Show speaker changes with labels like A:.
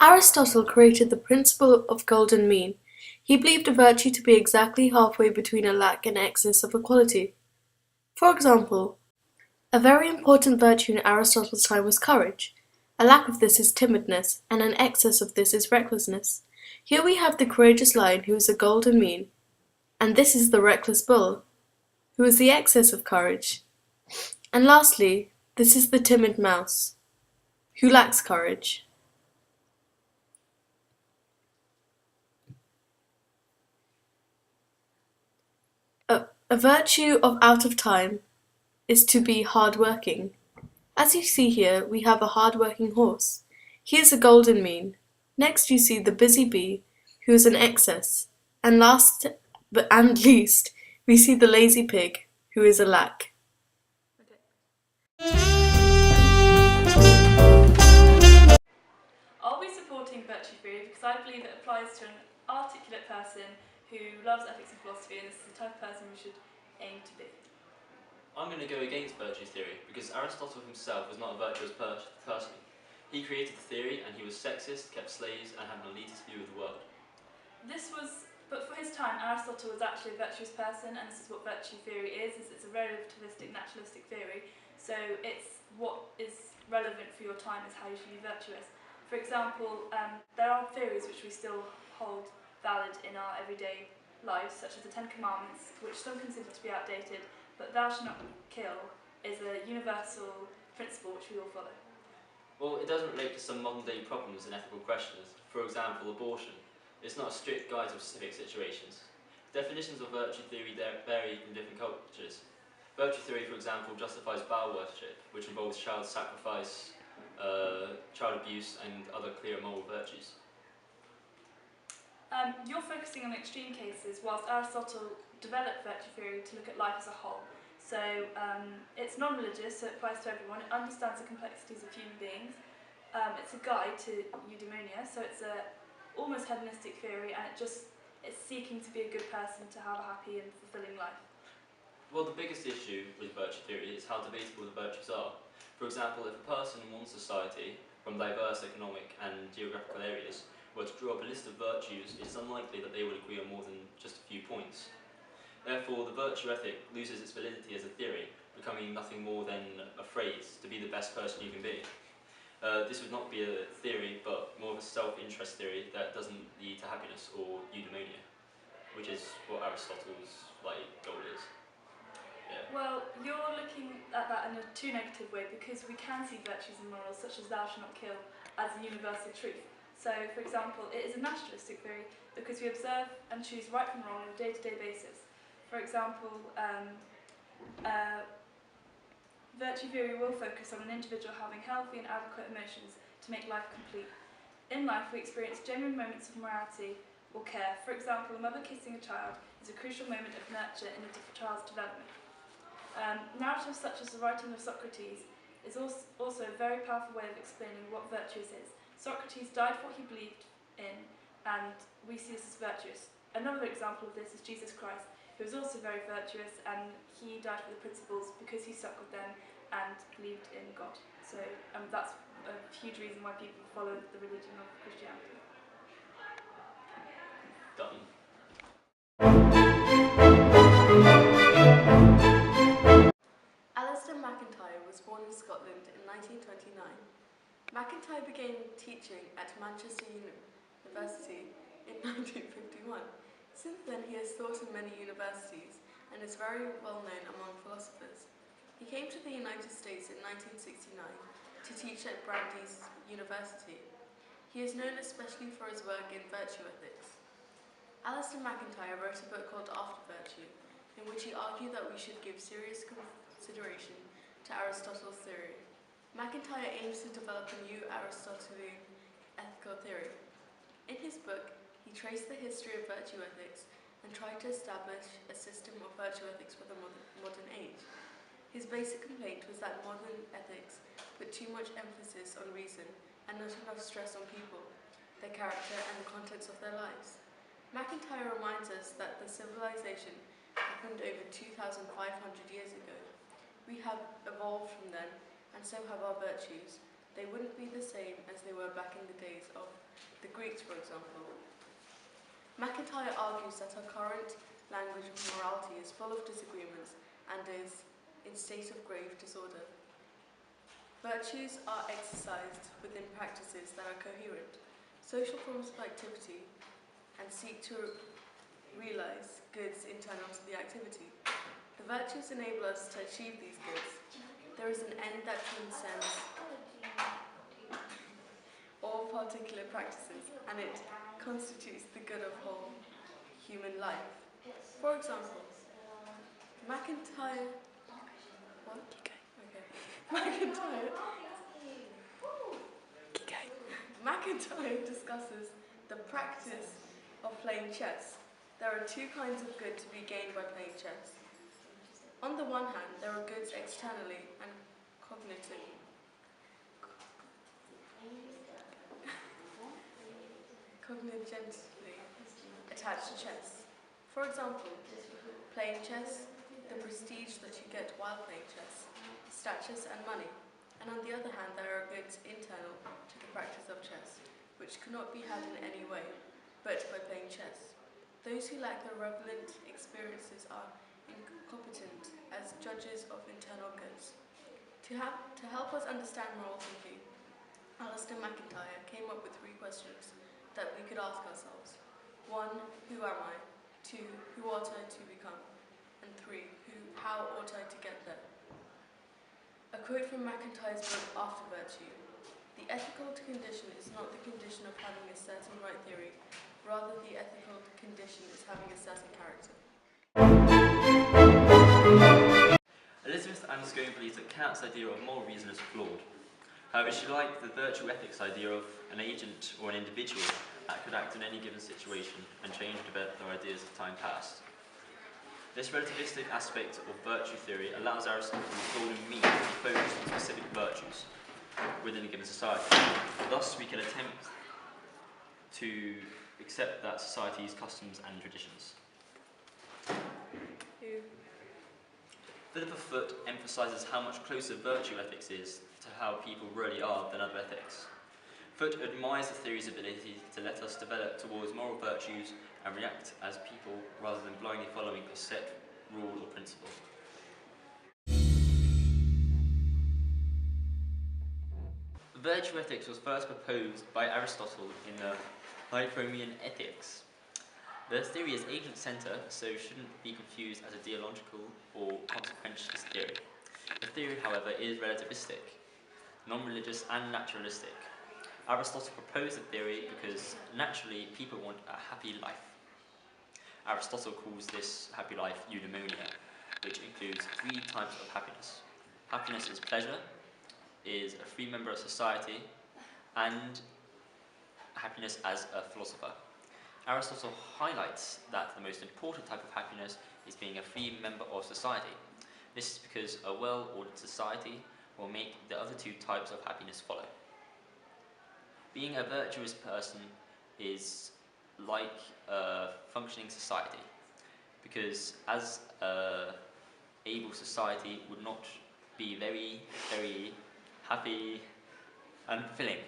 A: Aristotle created the principle of golden mean. He believed a virtue to be exactly halfway between a lack and excess of a quality. For example, a very important virtue in Aristotle's time was courage. A lack of this is timidness, and an excess of this is recklessness. Here we have the courageous lion who is a golden mean, and this is the reckless bull, who is the excess of courage. And lastly, this is the timid mouse, who lacks courage. A virtue of out of time is to be hard-working. As you see here, we have a hard-working horse. He is a golden mean. Next you see the busy bee, who is an excess. And last but and least, we see the lazy pig, who is a lack.
B: I'll be supporting virtue theory because I believe it applies to an articulate person who loves ethics and philosophy, and this is the type of person we should aim to be.
C: I'm going to go against virtue theory because Aristotle himself was not a virtuous person. He created the theory and he was sexist, kept slaves, and had an elitist view of the world.
B: But for his time, Aristotle was actually a virtuous person, and this is what virtue theory is it's a relativistic, naturalistic theory, so it's what is relevant for your time is how you should be virtuous. For example, there are theories which we still hold valid in our everyday lives, such as the Ten Commandments, which some consider to be outdated, but thou shalt not kill is a universal principle which we all follow.
C: Well, it doesn't relate to some modern-day problems and ethical questions. For example, abortion. It's not a strict guide to specific situations. Definitions of virtue theory vary from different cultures. Virtue theory, for example, justifies Baal worship, which involves child sacrifice, child abuse, and other clear moral virtues.
B: You're focusing on extreme cases, whilst Aristotle developed virtue theory to look at life as a whole. So it's non-religious, so it applies to everyone. It understands the complexities of human beings. It's a guide to eudaimonia, so it's a almost hedonistic theory, and it's seeking to be a good person to have a happy and fulfilling life.
C: Well, the biggest issue with virtue theory is how debatable the virtues are. For example, if a person in one society, from diverse economic and geographical areas, were to draw up a list of virtues, it's unlikely that they would agree on more than just a few points. Therefore, the virtue ethic loses its validity as a theory, becoming nothing more than a phrase to be the best person you can be. This would not be a theory, but more of a self-interest theory that doesn't lead to happiness or eudaimonia, which is what Aristotle's goal is. Yeah.
B: Well, you're looking at that in a too negative way, because we can see virtues and morals, such as thou shalt not kill, as a universal truth. So, for example, it is a naturalistic theory because we observe and choose right from wrong on a day-to-day basis. For example, virtue theory will focus on an individual having healthy and adequate emotions to make life complete. In life, we experience genuine moments of morality or care. For example, a mother kissing a child is a crucial moment of nurture in a child's development. Narratives such as the writing of Socrates is also a very powerful way of explaining what virtuous is. Socrates died for what he believed in, and we see this as virtuous. Another example of this is Jesus Christ, who was also very virtuous, and he died for the principles because he stuck with them and believed in God. So that's a huge reason why people follow the religion of Christianity.
C: Done.
D: Alistair MacIntyre was born in Scotland in 1929. MacIntyre began teaching at Manchester University in 1951. Since then, he has taught in many universities and is very well known among philosophers. He came to the United States in 1969 to teach at Brandeis University. He is known especially for his work in virtue ethics. Alistair MacIntyre wrote a book called After Virtue, in which he argued that we should give serious consideration to Aristotle's theory. MacIntyre aims to develop a new Aristotelian ethical theory. In his book, he traced the history of virtue ethics and tried to establish a system of virtue ethics for the modern age. His basic complaint was that modern ethics put too much emphasis on reason and not enough stress on people, their character and the contents of their lives. MacIntyre reminds us that the civilization happened over 2,500 years ago. We have evolved from then, and so have our virtues. they wouldn't be the same as they were back in the days of the Greeks, for example. MacIntyre argues that our current language of morality is full of disagreements and is in state of grave disorder. Virtues are exercised within practices that are coherent, social forms of activity, and seek to realize goods internal to the activity. The virtues enable us to achieve these goods. There is an end that transcends all particular practices, and it constitutes the good of whole human life. For example, MacIntyre. What? Okay. MacIntyre discusses the practice of playing chess. There are two kinds of good to be gained by playing chess. On the one hand, there are goods externally and cognitively attached to chess. For example, playing chess, the prestige that you get while playing chess, status and money. And on the other hand, there are goods internal to the practice of chess, which cannot be had in any way but by playing chess. Those who lack the relevant experiences are incompetent as judges of internal goods. To help us understand moral thinking, Alistair MacIntyre came up with 3 questions that we could ask ourselves. 1. Who am I? 2. Who ought I to become? And 3. How ought I to get there? A quote from MacIntyre's book After Virtue. The ethical condition is not the condition of having a certain right theory, rather the ethical condition is having a certain character.
C: Elizabeth Ann Scone believes that Kant's idea of moral reason is flawed. However, she liked the virtue ethics idea of an agent or an individual that could act in any given situation and change and develop their ideas as time passed. This relativistic aspect of virtue theory allows Aristotle's golden mean to be focused on specific virtues within a given society. Thus, we can attempt to accept that society's customs and traditions. Philippa Foot emphasises how much closer virtue ethics is to how people really are than other ethics. Foot admires the theory's ability to let us develop towards moral virtues and react as people rather than blindly following a set rule or principle. Virtue ethics was first proposed by Aristotle in the Hyphomian Ethics. The theory is agent-centred, so shouldn't be confused as a deological or consequentialist theory. The theory, however, is relativistic, non-religious and naturalistic. Aristotle proposed the theory because naturally people want a happy life. Aristotle calls this happy life eudaimonia, which includes 3 types of happiness. Happiness is pleasure, is a free member of society, and happiness as a philosopher. Aristotle highlights that the most important type of happiness is being a free member of society. This is because a well-ordered society will make the other 2 types of happiness follow. Being a virtuous person is like a functioning society, because as an able society would not be very, very happy and fulfilling.